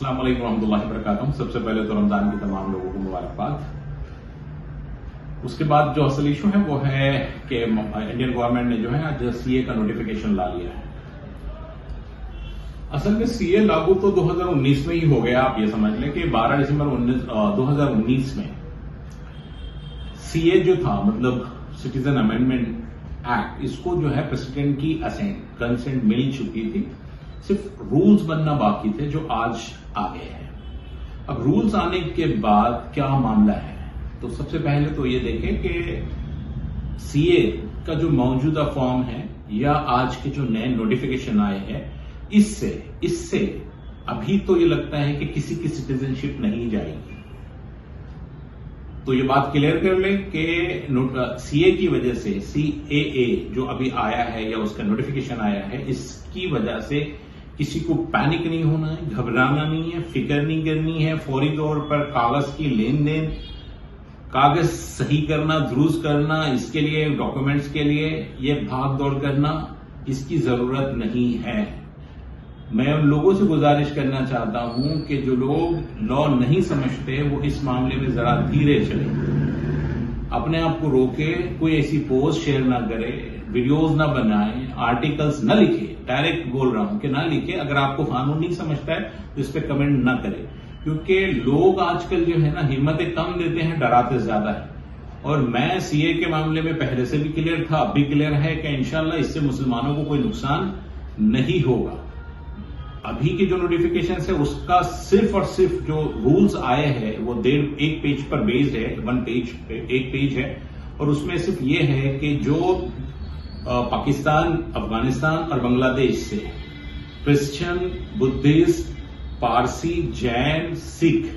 अस्सलाम वालेकुम रहमतुल्लाहि व बरकातहू। सबसे पहले तो रमजान की तमाम लोगों को मुबारकबाद। उसके बाद जो असल इशू है वो है कि इंडियन गवर्नमेंट ने जो है आज सीए का नोटिफिकेशन ला लिया है। असल में सीए लागू तो 2019 में ही हो गया। आप ये समझ लें कि 12 दिसंबर 2019 में सीए जो था, मतलब सिटीजन अमेंडमेंट एक्ट, इसको जो है प्रेसिडेंट की कंसेंट मिल चुकी थी। सिर्फ रूल्स बनना बाकी थे जो आज आ गए हैं। अब रूल्स आने के बाद क्या मामला है, तो सबसे पहले तो ये देखें कि सीए का जो मौजूदा फॉर्म है या आज के जो नए नोटिफिकेशन आए हैं, इससे अभी तो ये लगता है कि किसी की सिटीजनशिप नहीं जाएगी। तो ये बात क्लियर कर लें कि सीए की वजह से, सीएए जो अभी आया है या उसका नोटिफिकेशन आया है, इसकी वजह से किसी को पैनिक नहीं होना है, घबराना नहीं है, फिक्र नहीं करनी है। फौरी तौर पर कागज की लेन देन, कागज सही करना, दुरुस्त करना, इसके लिए डॉक्यूमेंट्स के लिए ये भाग दौड़ करना, इसकी जरूरत नहीं है। मैं उन लोगों से गुजारिश करना चाहता हूं कि जो लोग लॉ नहीं समझते वो इस मामले में जरा धीरे चले, अपने आप को रोके, कोई ऐसी पोस्ट शेयर ना करे, वीडियोस ना बनाए, आर्टिकल्स ना लिखे। डायरेक्ट बोल रहा हूं कि ना लिखे। अगर आपको कानून नहीं समझता है तो इस पर कमेंट ना करें, क्योंकि लोग आजकल जो है ना हिम्मतें कम देते हैं, डराते ज्यादा है। और मैं सीए के मामले में पहले से भी क्लियर था, अब भी क्लियर है कि इंशाल्लाह इससे मुसलमानों को कोई नुकसान नहीं होगा। अभी के जो नोटिफिकेशन है उसका सिर्फ और सिर्फ जो रूल्स आए हैं वो एक पेज पर बेस्ड है, एक पेज है। और उसमें सिर्फ ये है कि जो पाकिस्तान, अफगानिस्तान और बांग्लादेश से क्रिश्चियन, बुद्धिस्ट, पारसी, जैन, सिख,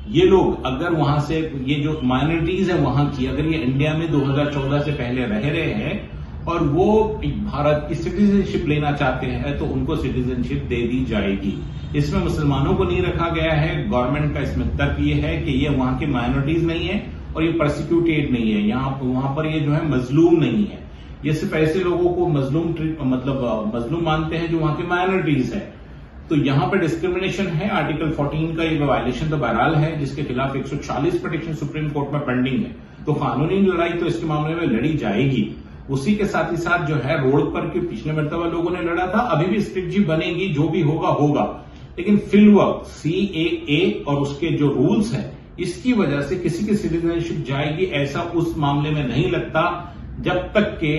ये लोग अगर वहां से, ये जो माइनॉरिटीज है वहां की, अगर ये इंडिया में 2014 से पहले रह रहे हैं और वो भारत की सिटीजनशिप लेना चाहते हैं तो उनको सिटीजनशिप दे दी जाएगी। इसमें मुसलमानों को नहीं रखा गया है। गवर्नमेंट का इसमें तर्क ये है कि ये वहां की माइनॉरिटीज नहीं है और ये प्रोसिक्यूटेड नहीं है, वहां पर ये जो है मजलूम नहीं है। ये सिर्फ ऐसे लोगों को मजलूम मानते हैं जो वहां की माइनॉरिटीज है। तो यहां पर डिस्क्रिमिनेशन है। आर्टिकल 14 का ये वायलेशन तो बहरहाल है, जिसके खिलाफ 140 पिटीशन सुप्रीम कोर्ट में पेंडिंग है। तो कानूनी लड़ाई तो इसके मामले में लड़ी जाएगी। उसी के साथ ही साथ जो है रोड पर के पिछले मरतबा लोगों ने लड़ा था, अभी भी स्ट्रिक्ट बनेगी, जो भी होगा होगा। लेकिन फिलवक्त सीएए और उसके जो रूल्स हैं, इसकी वजह से किसी की सिटीजनशिप जाएगी ऐसा उस मामले में नहीं लगता, जब तक के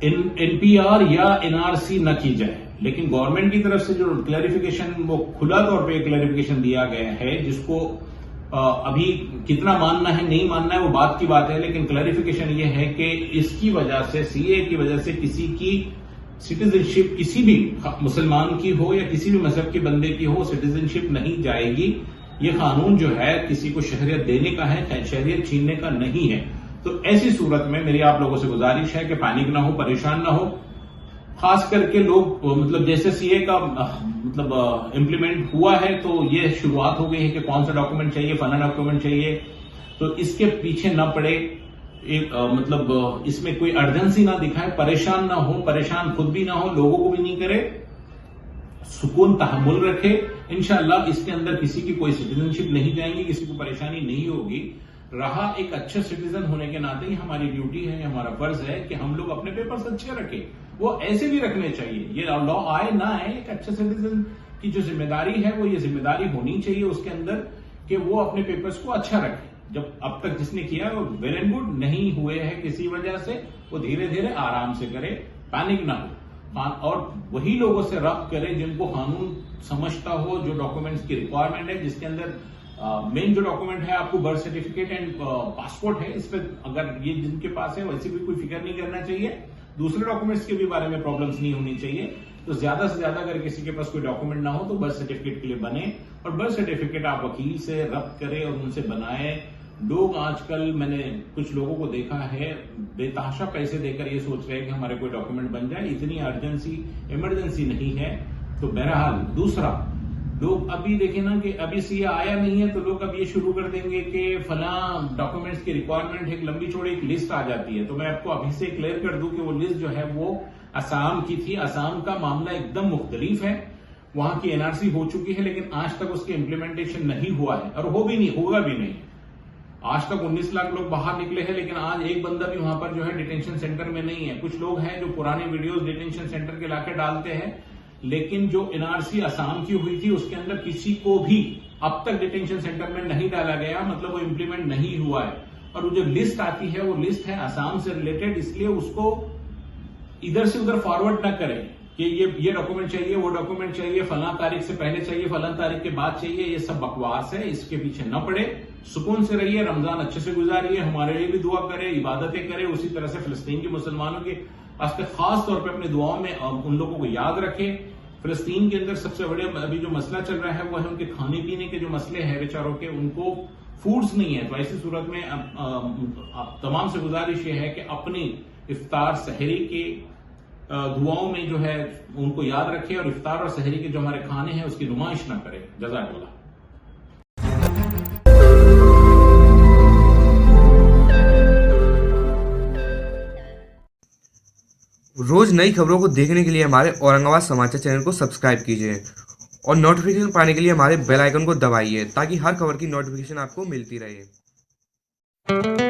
एनपीआर या एनआरसी न की जाए। लेकिन गवर्नमेंट की तरफ से जो क्लैरिफिकेशन, वो खुला तौर पे क्लैरिफिकेशन दिया गया है, जिसको अभी कितना मानना है नहीं मानना है वो बात की बात है। लेकिन क्लैरिफिकेशन ये है कि इसकी वजह से, सीए की वजह से किसी की सिटीजनशिप, किसी भी मुसलमान की हो या किसी भी मजहब के बंदे की हो, सिटीजनशिप नहीं जाएगी। ये कानून जो है किसी को शहरियत देने का है, शहरियत छीनने का नहीं है। तो ऐसी सूरत में मेरी आप लोगों से गुजारिश है कि पैनिक ना हो, परेशान ना हो। खास करके लोग, मतलब जैसे सीए का इम्प्लीमेंट हुआ है तो ये शुरुआत हो गई है कि कौन सा डॉक्यूमेंट चाहिए, फलाना डॉक्यूमेंट चाहिए, तो इसके पीछे ना पड़े, इसमें कोई अर्जेंसी ना दिखाए, परेशान ना हो, परेशान खुद भी ना हो, लोगों को भी नहीं करे, सुकून तहम्मुल रखे। इंशाअल्लाह इसके अंदर किसी की कोई सिटीजनशिप नहीं जाएंगी, किसी को परेशानी नहीं होगी। रहा एक अच्छे सिटीजन होने के नाते ही हमारी ड्यूटी है, हमारा फर्ज है कि हम लोग अपने पेपर्स अच्छे रखें। वो ऐसे भी रखने चाहिए, ये लॉ आए ना आए, एक अच्छे सिटीजन की जो जिम्मेदारी है वो ये जिम्मेदारी होनी चाहिए उसके अंदर कि वो अपने पेपर्स को अच्छा रखे। जब अब तक जिसने किया वो वेल एंड गुड, नहीं हुए हैं किसी वजह से, वो धीरे धीरे आराम से करे, पैनिक ना हो। और वही लोगों से रब्त करें जिनको कानून समझता हो, जो डॉक्यूमेंट्स की रिक्वायरमेंट है, जिसके अंदर मेन जो डॉक्यूमेंट है आपको बर्थ सर्टिफिकेट एंड पासपोर्ट है। इस पर अगर ये जिनके पास है वैसे भी कोई फिक्र नहीं करना चाहिए। दूसरे डॉक्यूमेंट्स के भी बारे में प्रॉब्लम्स नहीं होनी चाहिए। तो ज्यादा से ज्यादा अगर किसी के पास कोई डॉक्यूमेंट ना हो तो बर्थ सर्टिफिकेट के लिए बने, और बर्थ सर्टिफिकेट आप वकील से रब्त करें और उनसे बनाए। लोग आजकल, मैंने कुछ लोगों को देखा है, बेतहाशा पैसे देकर ये सोच रहे हैं कि हमारे कोई डॉक्यूमेंट बन जाए। इतनी इमरजेंसी नहीं है। तो बहरहाल दूसरा, लोग अभी देखें ना कि अभी सीए आया नहीं है तो लोग अब ये शुरू कर देंगे कि फला डॉक्यूमेंट्स की रिक्वायरमेंट, एक लंबी चौड़ी एक लिस्ट आ जाती है। तो मैं आपको अभी से क्लियर कर दूं कि वो लिस्ट जो है वो असम की थी। असम का मामला एकदम मुख्तलिफ है। वहां की एनआरसी हो चुकी है, लेकिन आज तक उसकी इंप्लीमेंटेशन नहीं हुआ है और होगा भी नहीं। आज तक 19 लाख लोग बाहर निकले हैं, लेकिन आज एक बंदा भी वहां पर जो है डिटेंशन सेंटर में नहीं है। कुछ लोग हैं जो पुरानी वीडियोस डिटेंशन सेंटर के लाके डालते हैं, लेकिन जो एनआरसी असम की हुई थी उसके अंदर किसी को भी अब तक डिटेंशन सेंटर में नहीं डाला गया, मतलब वो इंप्लीमेंट नहीं हुआ है। और वो जो लिस्ट आती है वो लिस्ट है असम से रिलेटेड, इसलिए उसको इधर से उधर फॉरवर्ड न करें कि ये डॉक्यूमेंट चाहिए, वो डॉक्यूमेंट चाहिए, फलां तारीख से पहले चाहिए, फलां तारीख के बाद चाहिए। ये सब बकवास है, इसके पीछे न पड़े, सुकून से रहिए, रमजान अच्छे से गुजारिए, हमारे लिए भी दुआ करें, इबादतें करें। उसी तरह से फिलिस्तीन के मुसलमानों के वास्ते खास तौर पर अपनी दुआओं में उन लोगों को याद रखें। फिलिस्तीन के अंदर सबसे बड़े अभी जो मसला चल रहा है वो है उनके खाने पीने के जो मसले हैं बेचारों के, उनको फूड्स नहीं है। तो ऐसी सूरत में तमाम से गुजारिश ये है कि अपनी इफ्तार सहरी के दुआओं में जो है उनको याद रखें और इफ्तार और सहरी के जो हमारे खाने हैं उसकी नुमाइश ना करें। जज़ाकल्लाह। रोज नई खबरों को देखने के लिए हमारे औरंगाबाद समाचार चैनल को सब्सक्राइब कीजिए और नोटिफिकेशन पाने के लिए हमारे बेल आइकन को दबाइए ताकि हर खबर की नोटिफिकेशन आपको मिलती रहे।